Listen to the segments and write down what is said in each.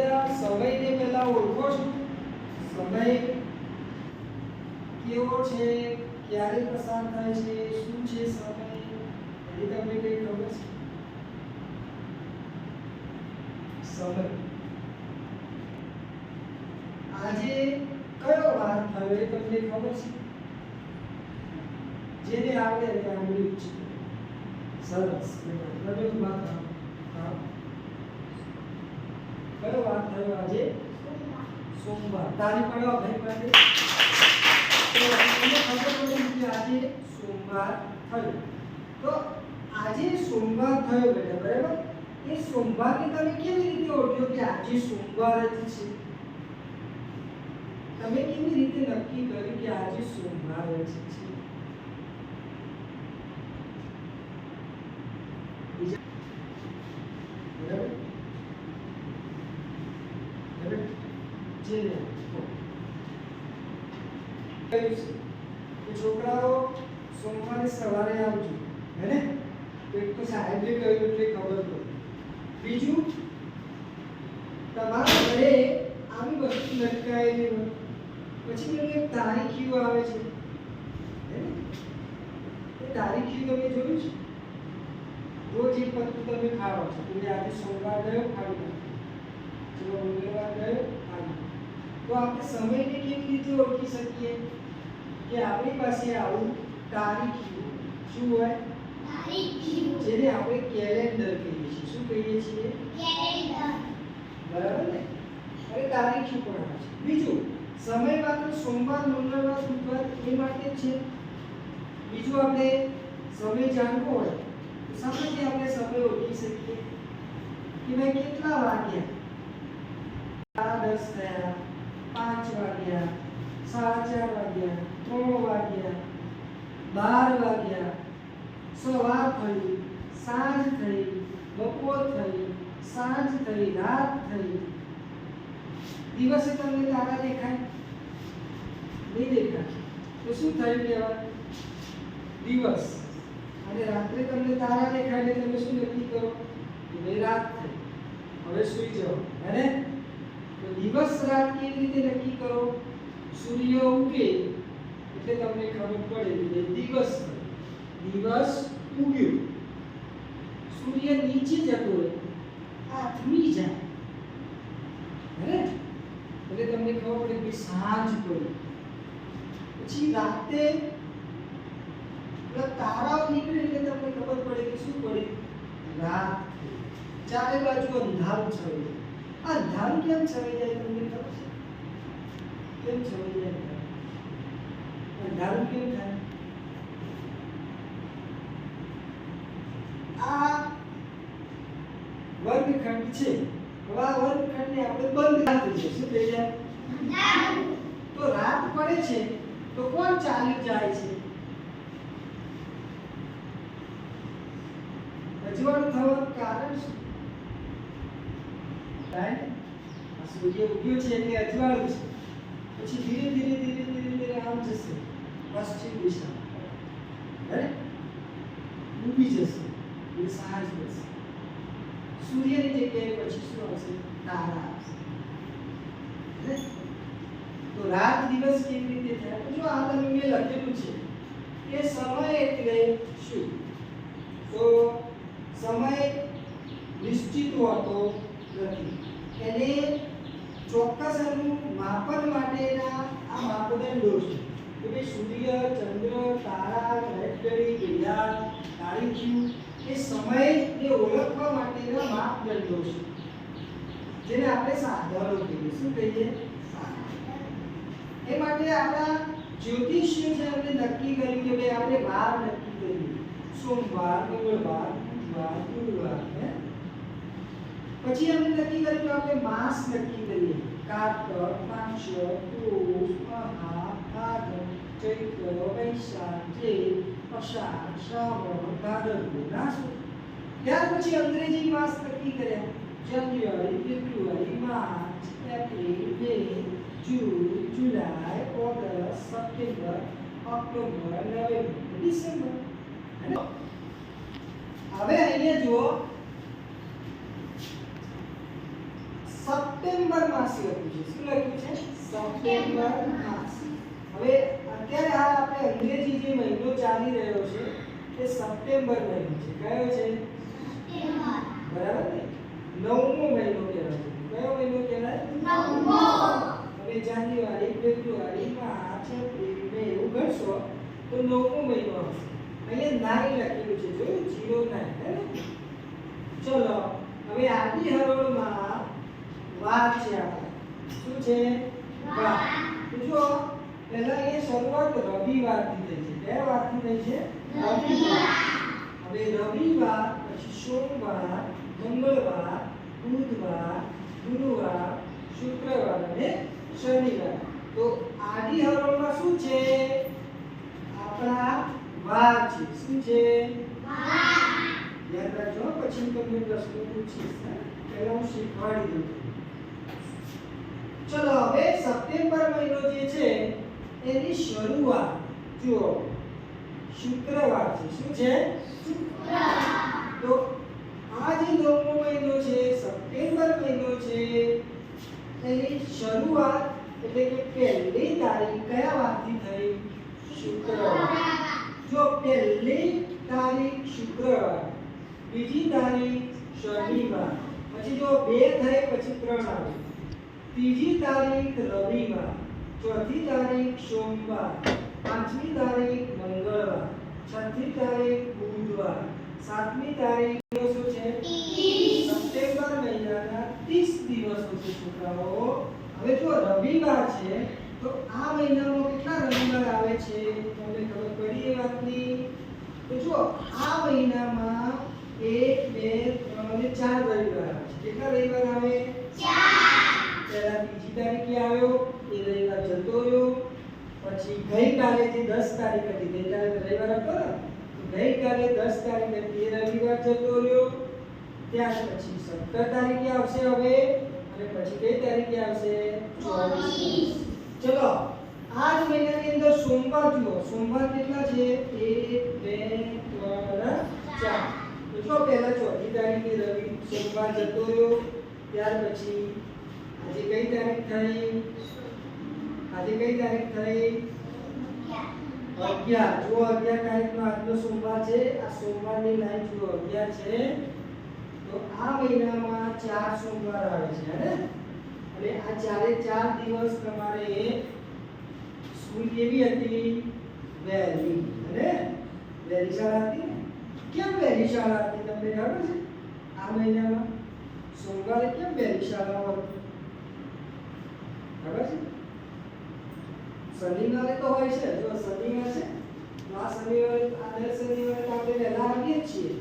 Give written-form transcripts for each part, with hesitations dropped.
બધા સમયને પહેલા ઓળખો છો. સમય કેવો છે, ક્યારે પસાર થાય છે, શું છે સમય, એની તમને કઈ ખબર છે? સમય આજે કયો વાર થયો એ તમને ખબર છે? જેને આવડે એને આંગળી ઊંચી. સરસ. તમે વાત હા, કયો વાર થયો આજે? સોમવાર. તારી પડવા ભાઈ પાસે તો તમને ખબર પડી કે આજે સોમવાર થયો. તો આજે સોમવાર થયો બેટા, બરાબર? એ સોમવારને તમે કેવી રીતે ઓળખ્યો કે આજે સોમવાર જ છે? તમે કેવી રીતે નક્કી કર્યું કે આજે સોમવાર જ છે? બરાબર? બરાબર? જે છોકરાઓ સોમવારે સવારે આવજો, હે ને? એક તો સાહેબે કહ્યું એટલે ખબર પડી. બીજું, તમારા ઘરે આવી વસ્તુ લટકાયેલી હોય પછી એક તારીખીઓ આવે છે, હે ને? એ તારીખીઓ તમે જોયું છે? રોજ એક વસ્તુ તમે ખાઓ છો. એટલે આજે સોમવાર ગયો ખાઈ લો, ચલો મંગળવાર ગયો ખાઈ લો. તો આપણે સમયને કેવી રીતે ઓળખી શકીએ કે આપણી પાસે આવું તારીખીઓ શું હોય? તારીખીઓ, જેને આપણે કેલેન્ડર કહીએ છીએ. શું કહીએ છીએ? કેલેન્ડર. બરાબર ને? હવે તારીખીઓ પણ આવે છે. બીજું, સમય માત્ર સોમવાર, મંગળવાર, બુધવાર એ માટે છે. બીજું, આપણે સમય જાણવો હોય તો સામાન્ય આપણે સમય ઓળખી શકીએ કે ભાઈ કેટલા વાગ્યા? 10 થયા, 5 વાગ્યા, 4:30 વાગ્યા, 3 વાગ્યા, 12 વાગ્યા, સવાર થઈ, સાંજ થઈ, બપોર થઈ, સાંજ થઈ, રાત થઈ. દિવસે તમને તારા દેખાય? નહીં દેખાય. તો શું થયું કહેવાય? દિવસ. અને રાત્રે તમને તારા દેખાય એટલે તમે શું નક્કી કરો કે ભાઈ રાત થઈ, હવે સૂઈ જાઓ, હે ને? તો દિવસ રાત કેવી રીતે નક્કી કરો? સૂર્ય ઉગે એટલે તમને ખબર પડે કે દિવસ થયો. દિવસ ઉગ્યો. સૂર્ય નીચે જતો રહે, આથમી જાય, હે ને? એટલે તમને ખબર પડે કે સાંજ પડી. પછી રાતે તારાઓ નીકળે એટલે તમને ખબર પડે કે શું પડે? રાત. ચારે બાજુ અંધારું છવાઈ જાય. આ અંધારું કેમ છવાઈ જાય તમને ખબર છે? કેમ છવાઈ જાય? અંધારું કેમ થાય? આ વર્ગખંડ છે. હવે આ વર્ગખંડને આપણે બંધ કરી દઈએ. શું થઈ જાય? અંધારું. તો રાત પડે છે તો કોણ ચાલી જાય છે? અજવાળું થવાનું કારણ શું? આ સૂર્ય ઉગ્યો છે એટલે અજવાળું છે. પછી ધીરે ધીરે ધીરે ધીરે ધીરે આમ જશે પશ્ચિમ દિશા, હે? ડૂબી જશે એટલે સાંજ પડશે. સૂર્યની જગ્યાએ પછી શું આવશે? તારા આવશે, હે? તો રાત દિવસ કેવી રીતે થાય? તો જો આ તમે મેં લખેલું છે કે સમય એટલે શું? તો સમય નિશ્ચિત હોતો નથી. એને ચોક્કસ માપન માટેના આ માપદંડો છે કે ભાઈ સૂર્ય, ચંદ્ર, તારા, ઘડિયાળ, ઘડિયાળ, તારીખીઓ એ સમયને ઓળખવા માટેના માપદંડો છે, જેને આપણે સાધનો કહીએ. શું કહીએ? એ માટે આપણા જ્યોતિષીઓ છે આપણે નક્કી કર્યું કે ભાઈ આપણે વાર નક્કી કરીએ. સોમવાર, મંગળવાર, બુધવાર, ગુરુવાર, હે? પછી આપણે નક્કી કર્યું કે આપણે માસ નક્કી કરીએ. કાર્તક, માક્ષ, પુષ, મહા, ફાગણ, ચૈત્ર, વૈશાખ, જેઠ, અષાઢ, શ્રાવણ, ભાદરવો, આસો. ત્યાર પછી અંગ્રેજી માસ નક્કી કર્યા. જાન્યુઆરી, ફેબ્રુઆરી, માર્ચ, એપ્રિલ, મે, જૂન, જુલાઈ, ઓગસ્ટ, સપ્ટેમ્બર, ઓક્ટોબર, નવેમ્બર, ડિસેમ્બર. હવે અહીંયા જુઓ, સપ્ટેમ્બર માસ લખ્યું છે. શું લખ્યું છે? સપ્ટેમ્બર માસ. હવે અત્યારે હાલ આપણે અંગ્રેજી જે મહિનો ચાલી રહ્યો છે એ સપ્ટેમ્બર મહિનો છે. કયો છે? સપ્ટેમ્બર. બરાબર ને? નવમો મહિનો કહેવાય છે. કયો મહિનો કહેવાય? નવમો. હવે જાન્યુઆરી, ફેબ્રુઆરી, માર્ચ, એપ્રિલ, મે એવું ગણશો તો નવમો મહિનો આવશે. અહીંયા 9 લખેલું છે, જોયું? 09, હે ને? ચલો હવે આડી હરોળમાં વાર છે આપણે. શું છે? વાર. તો જો પહેલા એ શરૂઆત રવિવારથી થઈ છે. કયા વારથી થઈ છે? રવિવાર. હવે રવિવાર પછી સોમવાર, મંગળવાર, બુધવાર, ગુરુવાર, શુક્રવાર અને શનિવાર. તો આડી હરોળમાં શું છે? આપણા વાર છે. શું છે? વાર. યાદ રાખજો, પછી હું તમને પ્રશ્નો પૂછીશ. પહેલા હું શીખવાડી દઉં. ચલો હવે સપ્ટેમ્બર મહિનો જે છે એની શરૂઆત જુઓ શુક્રવાર છે. શું છે? શુક્રવાર. તો આ જે નવમો મહિનો છે, સપ્ટેમ્બર મહિનો છે, એની શરૂઆત એટલે કે પહેલી તારીખ કયા વારથી થઈ? શુક્રવાર. જો પહેલી તારીખ શુક્રવાર, બીજી તારીખ શનિવાર, પછી જો 2 થાય પછી 3 આવે, ત્રીજી તારીખ રવિવાર, ચોથી તારીખ સોમવાર, પાંચમી તારીખ મંગળવાર, છઠ્ઠી તારીખ બુધવાર, સાતમી તારીખ દિવસો છે 30. સપ્ટેમ્બર મહિનાના 30 દિવસો છે છોકરાઓ. હવે જો રવિવાર છે તો આ મહિનામાં કેટલા રવિવાર આવે છે તમને ખબર પડી એ વાતની? તો જો આ મહિનામાં 1 2 3 અને 4 રવિવાર આવે છે. કેટલા રવિવાર આવે? 4. પહેલા બીજી તારીખે આવ્યો એ રવિવાર જતો રહ્યો. પછી ગઈકાલે જે 10 તારીખ હતી, ગઈકાલે રવિવાર હતો ને, તો ગઈકાલે 10 તારીખ હતી એ રવિવાર જતો રહ્યો. ત્યાર પછી 17 તારીખે આવશે હવે, અને પછી કઈ તારીખે આવશે? 24. ચલો આ જ મહિનાની અંદર સોમવાર જુઓ. સોમવાર કેટલા છે? 1 2 3 અને 4. તો જો પહેલા ચોથી તારીખે રવિ સોમવાર જતો રહ્યો. ત્યાર પછી આજે કઈ તારીખ થઈ? આજે કઈ તારીખ થઈ? 11. જો 11 તારીખનો આજનો સોમવાર છે. આ સોમવારની લાઈન જુઓ 11 છે. તો આ મહિનામાં 4 સોમવાર આવે છે, હે? અને આ ચારે 4 દિવસ તમારે સ્કૂલ કેવી હતી? વહેલી. અને વહેલી શાળા હતી. કેમ વહેલી શાળા હતી તમને ખબર છે? આ મહિનામાં સોમવારે કેમ વહેલી શાળા હતી ખબર છે? શનિવારે તો હોય છે. જો શનિવાર છે તો આ શનિવારે, આ દર શનિવારે તો આપણે વહેલા આવીએ છીએ,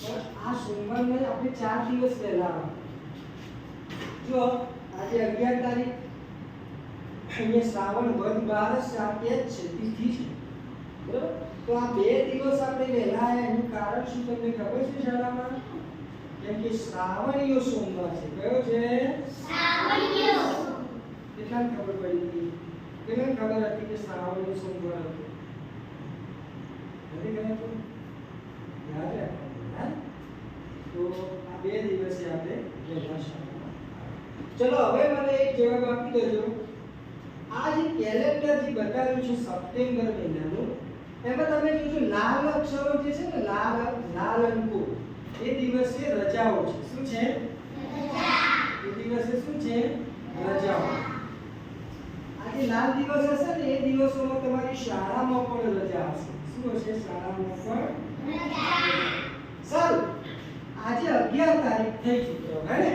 પણ આ સોમવારને આપણે 4 દિવસ વહેલા આવે. જો આજે 11 તારીખ, અહીંયા શ્રાવણ વદ 12 સાથે જ છે, તિથિ છે, બરાબર? તો આ 2 દિવસ આપણે વહેલા આવ્યા એનું કારણ શું તમને ખબર છે શાળામાં? કેમ કે શ્રાવણીયો સોમવાર છે. કયો છે? શ્રાવણીયો. કેટલાને ખબર પડી હતી? કેટલાને ખબર હતી કે શ્રાવણીયો સોમવાર હતો? નથી ખબર? યાદ રાખો, હા? તો આ 2 દિવસે આપણે વહેલા શાળામાં. ચલો હવે મને એક જવાબ આપી દેજો. આ જે કેલેન્ડર જે બતાવ્યું છે સપ્ટેમ્બર મહિનાનું, એમાં તમે જોજો લાલ અક્ષરો જે છે ને, લાલ અંકો, એ દિવસે રજાઓ છે. શું છે? રજા. એ દિવસે શું છે? રજાઓ. આ જે લાલ દિવસ હશે ને એ દિવસોમાં તમારી શાળામાં પણ રજા હશે. શું હશે? શાળામાં પણ રજા. સારું, આજે 11 તારીખ થઈ ચૂક્યો, હે ને?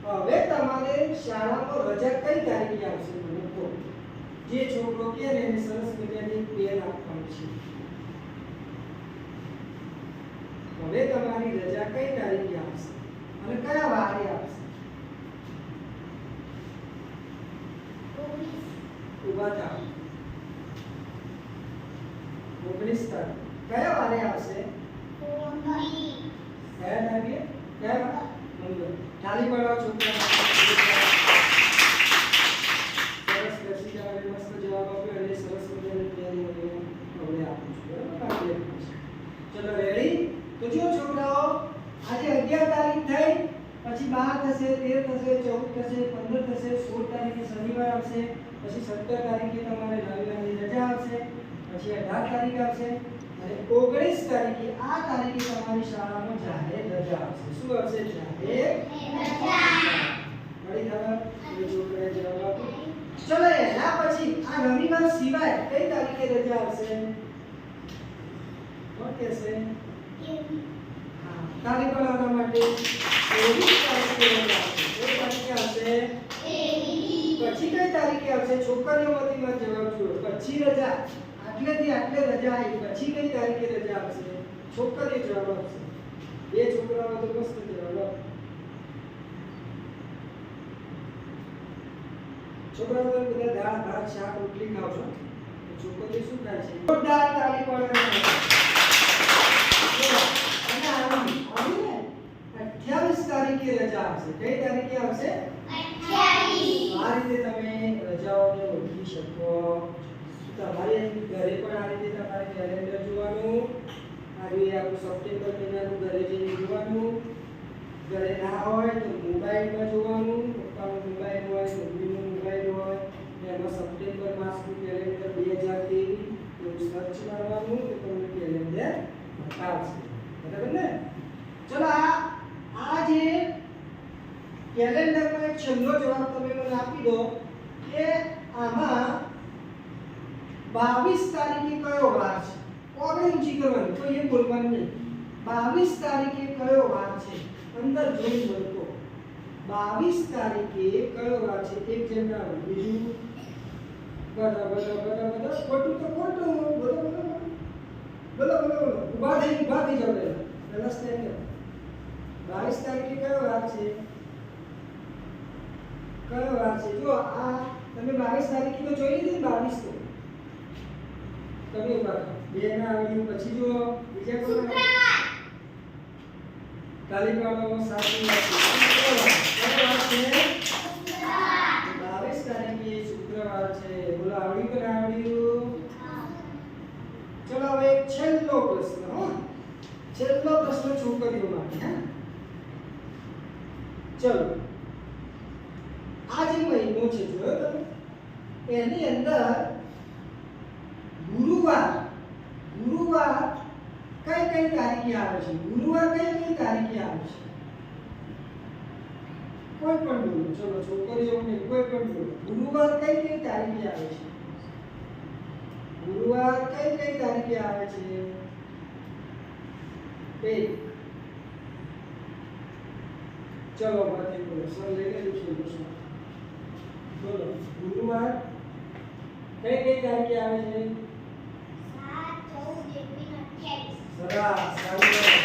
હવે તમારે શાળામાં રજા કઈ તારીખે આવશે મને કહો. જે છોકરો કે એને સરસ મજાની પેન આપવાની છે. હવે તમારી રજા કઈ તારીખે આવશે અને કયા વારે આવશે? ઉભા થાઓ. 19 તારીખ. કયા વારે આવશે? કયા તારીખે? કયા? મંગળ. તાળી પાડવા છોકરા. સરસ બેસી જાવ, મસ્ત જવાબ આપ્યો અને સરસ મજાની તૈયારી હવે આપું છું, બરાબર? ચલો રેડી? તો જો છોકરાઓ આજે 11 તારીખ થઈ, પછી 12 થશે, 13 થશે, 14 થશે, તારીખે શનિવાર આવશે, પછી 17 તારીખે તમારે રવિવારની રજા આવશે, પછી 18 તારીખ આવશે અને 19 તારીખે આ તારીખે તમારી શાળામાં જાહેર રજા આવશે. શું આવશે? જાહેર રજા. મળી ખબર? એ છોકરાએ જવાબ આપ્યો. ચલો એના પછી આ રવિવાર સિવાય કઈ તારીખે રજા આવશે? કોણ કહેશે? હા, તારીખ બનાવવા માટે 23 તારીખે રજા આવશે. કઈ તારીખે આવશે? 23. પછી કઈ તારીખે આવશે? છોકરીઓમાંથી માં જવાબ જુઓ. પછી રજા આટલેથી આટલે રજા આવી, પછી કઈ તારીખે રજા આવશે? છોકરીઓ જવાબ આપશે. બે છોકરાઓ તો મસ્ત જવાબ આપે. છોકરાઓ તો બધા દાળ ભાત શાક રોટલી ખાવ છો, છોકરીઓ શું ખાય છે? જોરદાર તાળી પાડો. અને આવી ને 28 તારીખે રજા આવશે. કઈ તારીખે આવશે? 28. આ રીતે તમે રજાઓને ઓળખી શકો. તમારે ઘરે પણ આ રીતે તમારે કેલેન્ડર જોવાનું. આ રીતે આપણું સપ્ટેમ્બર મહિનાનું ઘરે જઈને જોવાનું. ઘરે ના હોય તો મોબાઈલમાં જોવાનું. પપ્પાનો મોબાઈલ હોય, મમ્મીનો મોબાઈલ હોય, એમાં સપ્ટેમ્બર માસનું કેલેન્ડર 2023 એવું સર્ચ કરવાનું તો તમને કેલેન્ડર બતાવશે. બરાબર ને? ચલો આ જે કેલેન્ડરનો એક છેલ્લો જવાબ તમે મને આપી દો કે આમાં 22 તારીખે કયો વાર છે? કોને ઊંચી કરવાની? તો એ બોલવાનું નહીં. 22 તારીખે કયો વાર છે? અંદર જોઈ બોલતો. 22 તારીખે કયો વાર છે? એક જણાવો. બીજું બરાબર ખોટું તો ખોટું. બોલો ઊભા થઈ જાવ. પહેલા સ્ટેન્ડ કરો. 22 તારીખે કયો વાર છે? કયો વાર છે? જો આ તમે 22 તારીખે તો જોઈ લીધી ને. 22 તો તમે ઊભા થાઓ. બે ના આવડ્યું. પછી જો બીજા કોઈ તાલીમામાં સાચી વાત છે. 22 તારીખે શુક્રવાર છે. બોલો આવડ્યું કે ના આવડ્યું? ચલો હવે એક છેલ્લો પ્રશ્ન. છેલ્લો પ્રશ્ન છોકરીઓ માટે. ચલો આ જે મહિનો છે જોયો તમે, એની અંદર ગુરુવાર કઈ તારીખે આવે છે? ગુરુવાર કઈ તારીખે આવે છે? કોઈ પણ બોલો. ચલો છોકરીઓને કોઈ પણ બોલો. ગુરુવાર કઈ તારીખે આવે છે? ગુરુવાર કઈ તારીખે આવે છે? એક. ચલો બાકી બોલો. સર લઈ લેજો સોલ્યુશન. બોલો ગુરુવાર કઈ તારીખે આવે છે? 7, 14, 21, 28. સરસ.